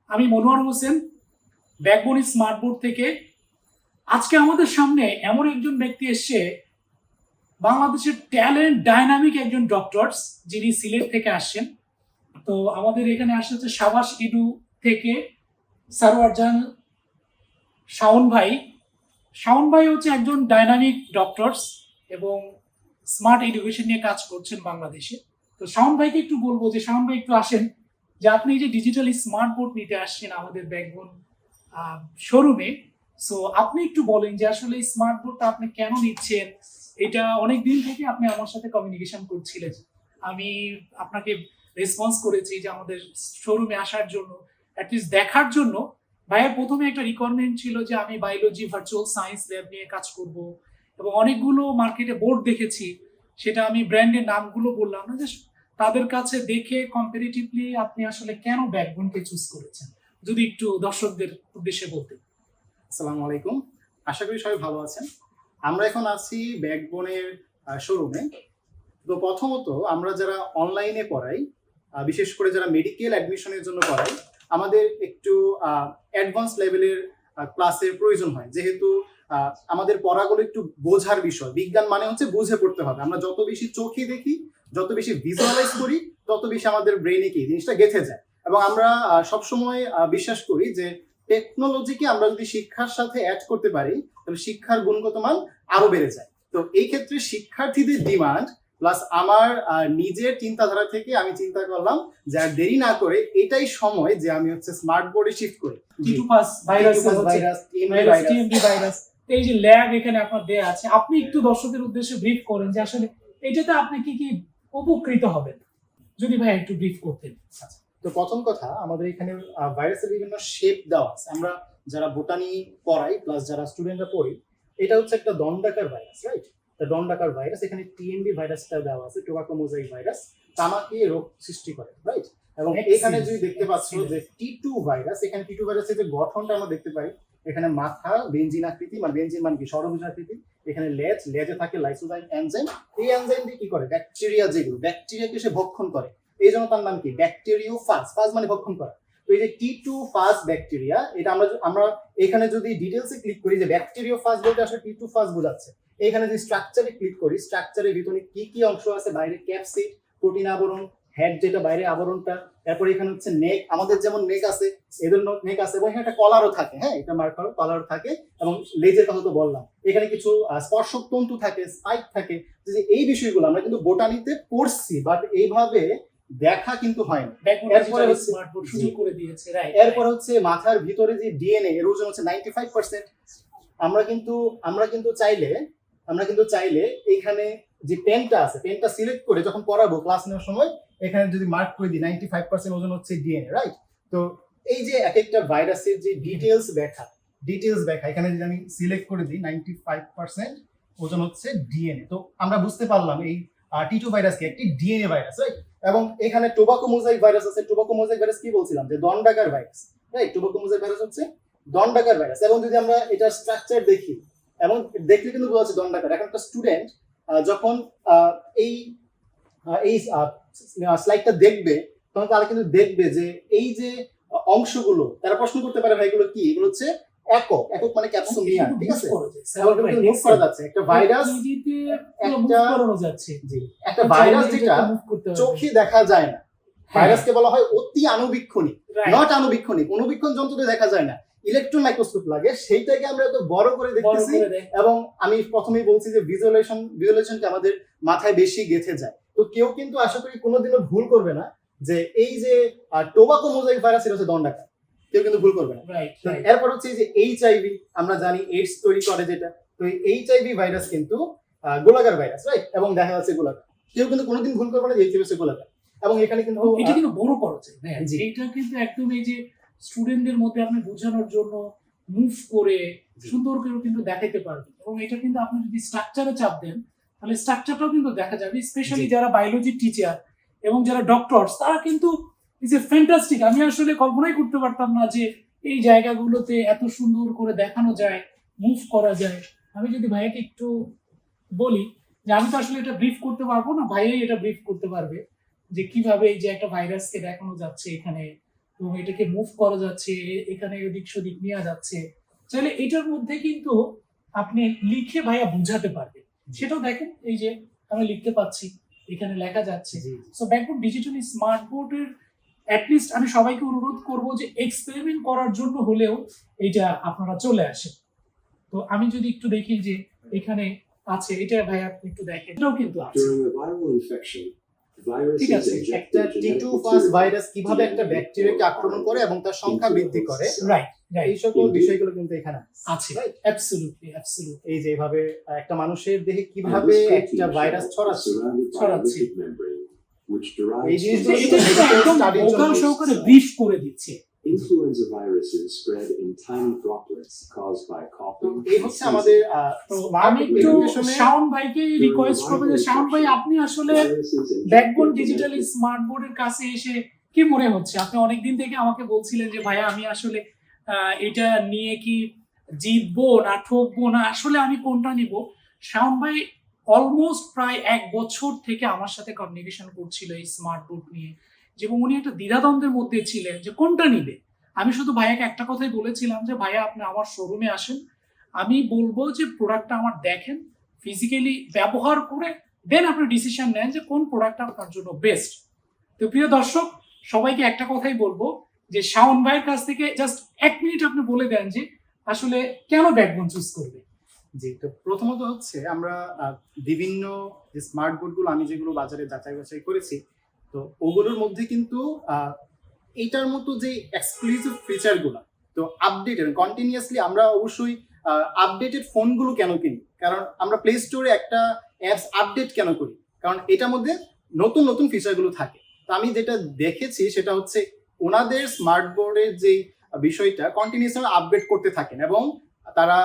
আমি Monowar Hossain, backbone smart board থেকে। আজকে আমাদের সামনে এমন একজন ব্যক্তি এসছে, বাংলাদেশের ট্যালেন্ট ডাইনামিক একজন ডক্টরস, যিনি সিলেট থেকে আসছেন। তো আমাদের এখানে আসছে হচ্ছে সাবাস ইডু থেকে সারওয়ারজান শাওন ভাই। শাওন ভাই হচ্ছে একজন ডাইনামিক ডক্টরস এবং স্মার্ট এডুকেশন নিয়ে কাজ করছেন বাংলাদেশে। তো শাওন ভাইকে একটু বলবো যে শাওন ভাই একটু আসেন, যে আপনি যে ডিজিটাল স্মার্ট বোর্ড নিতে আসছেন আমাদের ব্যাকবোন শোরুমে। সো আপনি একটু বলেন যে আসলে স্মার্ট বোর্ডটা আপনি কেন নিচ্ছেন। এটা অনেক দিন থেকে আপনি আমার সাথে কমিউনিকেশন করছিলেন, আমি আপনাকে রেসপন্স করেছি যে আমাদের শোরুমে আসার জন্য, অ্যাটলিস্ট দেখার জন্য। ভাইয়ের প্রথমে একটা রিকোয়ারমেন্ট ছিল যে আমি বায়োলজি ভার্চুয়াল সায়েন্স ল্যাব নিয়ে কাজ করব, এবং অনেকগুলো মার্কেটে বোর্ড দেখেছি, সেটা আমি ব্র্যান্ডের নামগুলো বললাম না, যে তাদের কাছে দেখে কম্পারেটিভলি আপনি আসলে কেন ব্যাকবোনকে চুজ করেছেন, যদি একটু দর্শকদের উদ্দেশ্যে বলতেন। আসসালামু আলাইকুম, আশা করি সবাই ভালো আছেন। আমরা এখন আছি ব্যাকবোনের শোরুমে। তো প্রথমত আমরা যারা অনলাইনে পড়াই, বিশেষ করে যারা মেডিকেল অ্যাডমিশনের জন্য পড়াই, আমাদের একটু অ্যাডভান্স লেভেলের ক্লাসের প্রয়োজন হয়, যেহেতু আমাদের পড়াগুলো একটু বোঝার বিষয়। বিজ্ঞান মানে হচ্ছে বুঝে পড়তে হবে। আমরা যত বেশি চোখে দেখি, যত বেশি ভিজুয়ালাইজ করি, তত বেশি আমাদের ব্রেনে কি জিনিসটা গেঁথে যায়। এবং আমরা সবসময় বিশ্বাস করি যে টেকনোলজিকে আমরা যদি শিক্ষার সাথে অ্যাড করতে পারি, তাহলে শিক্ষার গুণগত মান আরো বেড়ে যায়। তো এই ক্ষেত্রে শিক্ষার্থীদের ডিমান্ড প্লাস আমার নিজের চিন্তাধারা থেকে আমি চিন্তা করলাম যে আর দেরি না করে এটাই সময় যে আমি হচ্ছে স্মার্ট বোর্ডে শিফট করি। ভাইরাস, এই যে ল্যাব এখানে আপনার দেয়া আছে, আপনি একটু দর্শকের উদ্দেশ্যে ব্রিফ করেন যে আসলে এটাতে আপনি কি কি উপকৃত হবেন, যদি ভাই একটু ব্রিফ করতেন। আচ্ছা, তো প্রথম কথা, আমাদের এখানে ভাইরাসের বিভিন্ন শেপ দেওয়া আছে। আমরা যারা বোটানি পড়াই প্লাস যারা স্টুডেন্টরা পড়ি, এটা হচ্ছে একটা দণ্ডাকার ভাইরাস, রাইট? দণ্ডাকার ভাইরাস, এখানে টিএমবি ভাইরাসটা দেওয়া আছে, টোবাকো মোজাইক ভাইরাস, তামাকে রোগ সৃষ্টি করে, রাইট? এবং এখানে যদি দেখতে পাচ্ছ যে টি2 ভাইরাস, এখানে টি2 ভাইরাসের যে গঠনটা আমরা দেখতে পাই, এখানে মাথা বেঞ্জিন আকৃতি, মানে বেঞ্জিন মানে কি ষড়ভুজ আকৃতি, এখানে লেজে থাকে লাইসোজাইম এনজাইম। এই এনজাইম দিয়ে কি করে, ব্যাকটেরিয়া যেগুলো, ব্যাকটেরিয়াকে সে ভক্ষণ করে। এই জন্য তার নাম কি ব্যাকটেরিওফাজ, ফাজ মানে ভক্ষণ করা। তো এই যে টি2 ফাজ ব্যাকটেরিয়া, এটা আমরা এখানে যদি ডিটেলসে ক্লিক করি যে ব্যাকটেরিওফাজ বলতে আসলে টি2 ফাজ বোঝাচ্ছে। এখানে যদি স্ট্রাকচারে ক্লিক করি, স্ট্রাকচারের ভিতরে কি কি অংশ আছে, বাইরে ক্যাপসিড, প্রোটিন আবরণ, হেড যেটা বাইরে আবরণটা, তারপরে এখানে হচ্ছে নেক, আমাদের যেমন নেক আছে এদের নেক আছে, এবং এখানে একটা কলারও থাকে, হ্যাঁ এটা মার্কার কলারও থাকে, এবং লেজের কথা তো বললাম। এখানে কিছু স্পর্শক তন্তু থাকে, স্পাইক থাকে। যে এই বিষয়গুলো আমরা কিন্তু বোটানিতে পড়ছি, বাট এইভাবে দেখা কিন্তু হয়নি। এরপর হচ্ছে মাথার ভিতরে যে ডিএনএ, এর ওজন হচ্ছে 95%। আমরা কিন্তু চাইলে এখানে যে পেনটা আছে, পেনটা সিলেক্ট করে যখন পড়াবো ক্লাস নেওয়ার সময়, এখানে যদি মার্ক করে দিই 95% ওজন হচ্ছে ডিএনএ, রাইট? তো এই যে এক একটা ভাইরাসের যে ডিটেলস ব্যাখ্যা, এখানে যদি আমি সিলেক্ট করে দিই 95% ওজন হচ্ছে ডিএনএ, তো আমরা বুঝতে পারলাম এই টি2 ভাইরাস কি একটি ডিএনএ ভাইরাস, রাইট? এবং এখানে টোবাকো মোজাইক ভাইরাস আছে। টোবাকো মোজাইক ভাইরাস কি বলছিলাম, যে দণ্ডাকার virus, right? Tobacco mosaic virus হচ্ছে দণ্ডাকার ভাইরাস। এবং যদি আমরা এটার স্ট্রাকচার দেখি, এবং দেখলে কিন্তু বোঝা যাচ্ছে দণ্ডাকার। এখন একটা স্টুডেন্ট যখন এই স্লাইডটা দেখবে, তখন তারা কিন্তু দেখবে যে এই যে অংশগুলো, তারা প্রশ্ন করতে পারে ভাই এগুলো কি? এগুলো হচ্ছে একক মানে ক্যাপসুমিয়াম, ঠিক আছে? নোট করা যাচ্ছে একটা ভাইরাস, একটা ভাইরাস যেটা চোখে দেখা যায় না। ভাইরাসকে বলা হয় অতি আণুবীক্ষণিক, নট আণুবীক্ষণিক। অণুবীক্ষণ যন্ত্রতে দেখা যায় না, ইলেকট্রন মাইক্রোস্কোপ লাগে, সেইটাকে আমরা এত বড় করে দেখতেছি। এবং আমি প্রথমেই বলছি যে ভিজুয়ালাইজেশনকে আমাদের মাথায় বেশি গেঁথে যায়। তো কেউ কিন্তু আশা করি কোনোদিনও ভুল করবে না যে এই যে টোবাকো মোজাইক ভাইরাস, এটা হচ্ছে দণ্ডাকার, কেউ কিন্তু ভুল করবে না। এরপর হচ্ছে যে এইচআইভি, আমরা জানি এইডস তৈরি করে যেটা। তো এইচআইভি ভাইরাস কিন্তু গোলাকার ভাইরাস, রাইট? এবং দেখা যাচ্ছে গোলাকার, কেউ কিন্তু কোনোদিন ভুল করবে না যে এইচআইভি হচ্ছে গোলাকার। এবং এখানে কিন্তু এটা কিন্তু বড় পড়াচ্ছে, এটা কিন্তু একদম এই যে স্টুডেন্টদের মধ্যে আপনি বোঝানোর জন্য মুভ করে সুন্দর করে কিন্তু দেখাতে পারবেন। এবং এটা কিন্তু আপনি যদি স্ট্রাকচারে চাপ দেন, তাহলে স্ট্রাকচারটাও কিন্তু দেখা যাবে। স্পেশালি যারা বায়োলজি টিচার এবং যারা ডক্টরস, তারা কিন্তু ইজ এ ফ্যান্টাস্টিক। আমি আসলে কল্পনাই করতে পারতাম না যে এই জায়গাগুলোতে এত সুন্দর করে দেখানো যায়, মুভ করা যায়। আমি যদি ভাইয়াকে একটু বলি যে আমি তো আসলে এটা ব্রিফ করতে পারবো না, ভাইয়াই এটা ব্রিফ করতে পারবে যে কিভাবে এই যে একটা ভাইরাসকে দেখানো যাচ্ছে এখানে, এবং এটাকে মুভ করা যাচ্ছে, এখানে এদিক সেদিক নেওয়া যাচ্ছে। চাইলে এটার মধ্যে কিন্তু আপনি লিখে ভাইয়া বুঝাতে পারবেন, সেটাও দেখেন। এই যে আমি লিখতে পাচ্ছি, এখানে লেখা যাচ্ছে। জি সো ব্যাকবোর্ড ডিজিটালি স্মার্ট বোর্ডের অ্যাটলিস্ট আমি সবাইকে অনুরোধ করব যে এক্সপেরিমেন্ট করার জন্য হলেও এইটা আপনারা চলে আসেন। তো আমি যদি একটু দেখি যে এখানে আছে, এটা ভাইয়া আপনি একটু দেখেন, এটাও কিন্তু আছে। During a viral infection, ঠিক viruses আছে, inject একটা into T2 medical ফাস tissue virus কিভাবে একটা DNA ব্যাকটেরিয়াকে আক্রমণ করে এবং তার সংখ্যা বৃদ্ধি করে, রাইট রাইট, এই সকল বিষয়গুলো কিন্তু এখানে আছে, Right? Absolutely absolutely. এই যে এভাবে একটা মানুষের দেহে And কিভাবে this protein একটা ভাইরাস shell is ছড়াচ্ছে, surrounded by a ছড়াচ্ছে। lipid membrane, which derives এই from জিনিসগুলো এটা medical একদম study র ভোকাল জন্য সহকারে ব্রিফ করে দিচ্ছে। influenza viruses spread in tiny droplets caused by coughing. এই and হচ্ছে sneezing. আমাদের তো smart আমি একটু education-এ শাওন ভাইকে রিকোয়েস্ট করবো যে শাওন ভাই, আপনি আসলে Viruses inject backbone into digitally medical smart বোর্ডের কাছে এসে কি মনে হচ্ছে? আপনি অনেকদিন থেকে আমাকে বলছিলেন যে ভাইয়া আমি আসলে এটা নিয়ে কি জিতবো না ঠকবো না, আসলে আমি কোনটা নিব। শাওন ভাই অলমোস্ট প্রায় 1 বছর থেকে আমার সাথে কমিউনিকেশন করছিল এই স্মার্ট বোর্ড নিয়ে, এবং উনি একটা দ্বিধাদ্বন্দ্বের মধ্যে ছিলেন যে কোনটা নিবে। আমি শুধু ভাইয়াকে একটা কথাই বলেছিলাম যে ভাইয়া আপনি আমার শোরুমে আসেন, আমি বলবো যে প্রোডাক্টটা আমার দেখেন, ফিজিক্যালি ব্যবহার করে দেন আপনি ডিসিশন নেন যে কোন প্রোডাক্টটা আপনার জন্য বেস্ট। তো প্রিয় দর্শক, সবাইকে একটা কথাই বলবো যে শাওন ভাইয়ের কাছ থেকে জাস্ট 1 মিনিট আপনি বলে দেন যে আসলে কেন ব্যাকবোন চুজ করবে। জি, তো প্রথমত হচ্ছে আমরা বিভিন্ন যে স্মার্ট বোর্ডগুলো আমি যেগুলো বাজারে যাচাই বাছাই করেছি, তো ওগুলোর মধ্যে কিন্তু এইটার মতো যে এক্সক্লুসিভ ফিচারগুলো, তো আপডেটেড কন্টিনিউয়াসলি আমরা অবশ্যই আপডেটেড ফোনগুলো কেন কিনি, কারণ আমরা প্লে স্টোরে একটা অ্যাপস আপডেট কেন করি, কারণ এটার মধ্যে নতুন নতুন ফিচারগুলো থাকে। তো আমি যেটা দেখেছি সেটা হচ্ছে ওনাদের স্মার্ট বোর্ডের যে বিষয়টা কন্টিনিউয়াসলি আপডেট করতে থাকেন এবং তারা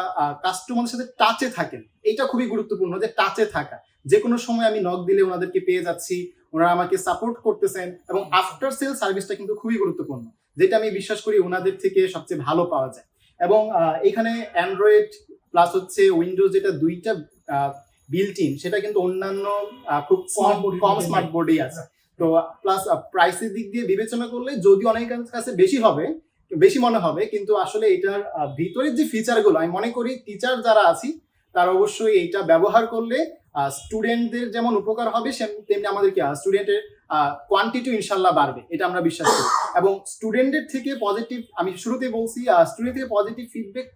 কাস্টমারের সাথে টাচে থাকেন। এটা খুবই গুরুত্বপূর্ণ যে টাচে থাকা, যে কোনো সময় আমি নক দিলে ওনাদেরকে পেয়ে যাচ্ছি, ওনারা আমাকে সাপোর্ট করতেছেন, এবং আফটার সেল সার্ভিসটা কিন্তু খুবই গুরুত্বপূর্ণ, যেটা আমি বিশ্বাস করি ওনাদের থেকে সবচেয়ে ভালো পাওয়া যায়। এবং এখানে অ্যান্ড্রয়েড প্লাস হচ্ছে উইন্ডোজ, যেটা দুইটা বিল্ট ইন, সেটা কিন্তু অন্যান্য খুব কম স্মার্ট বোর্ডেই আছে। তো প্লাস প্রাইসের দিক দিয়ে বিবেচনা করলে যদি অনেকের কাছে বেশি মনে হবে, কিন্তু আসলে এটার ভিতরের যে ফিচারগুলো, আমি মনে করি টিচার যারা আছি তারা অবশ্যই এইটা ব্যবহার করলে স্টুডেন্টদের যেমন উপকার হবে, তেমনি আমাদের কি স্টুডেন্টের কোয়ান্টিটি ইনশাল্লাহ বাড়বে, এটা আমরা বিশ্বাস করি। এবং স্টুডেন্টের থেকে পজিটিভ, আমি শুরুতে বলছি, স্টুডেন্ট থেকে পজিটিভ ফিডব্যাক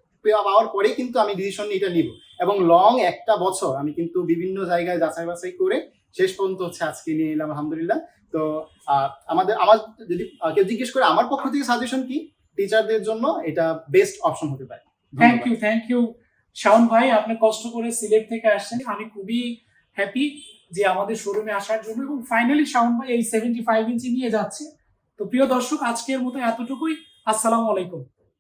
পাওয়ার পরে কিন্তু আমি ডিসিশন এটা নিব, এবং লং 1 বছর আমি কিন্তু বিভিন্ন জায়গায় যাচাই বাছাই করে শেষ পর্যন্ত হচ্ছে আজকে নিয়ে নিলাম, আলহামদুলিল্লাহ। তো আমার যদি কেউ জিজ্ঞেস করে আমার পক্ষ থেকে সাজেশন কি, টিচারদের জন্য এটা বেস্ট অপশন হতে পারে। থ্যাংক ইউ শাওন ভাই, আপনি কষ্ট করে সিলেট থেকে আসছেন, আমি খুবই হ্যাপি যে আমাদের শোরুমে আসার জন্য, এবং ফাইনালি শাওন ভাই এই 75 ইঞ্চি নিয়ে যাচ্ছে। তো প্রিয় দর্শক, আজকের মতো এতটুকুই। আসসালামু আলাইকুম।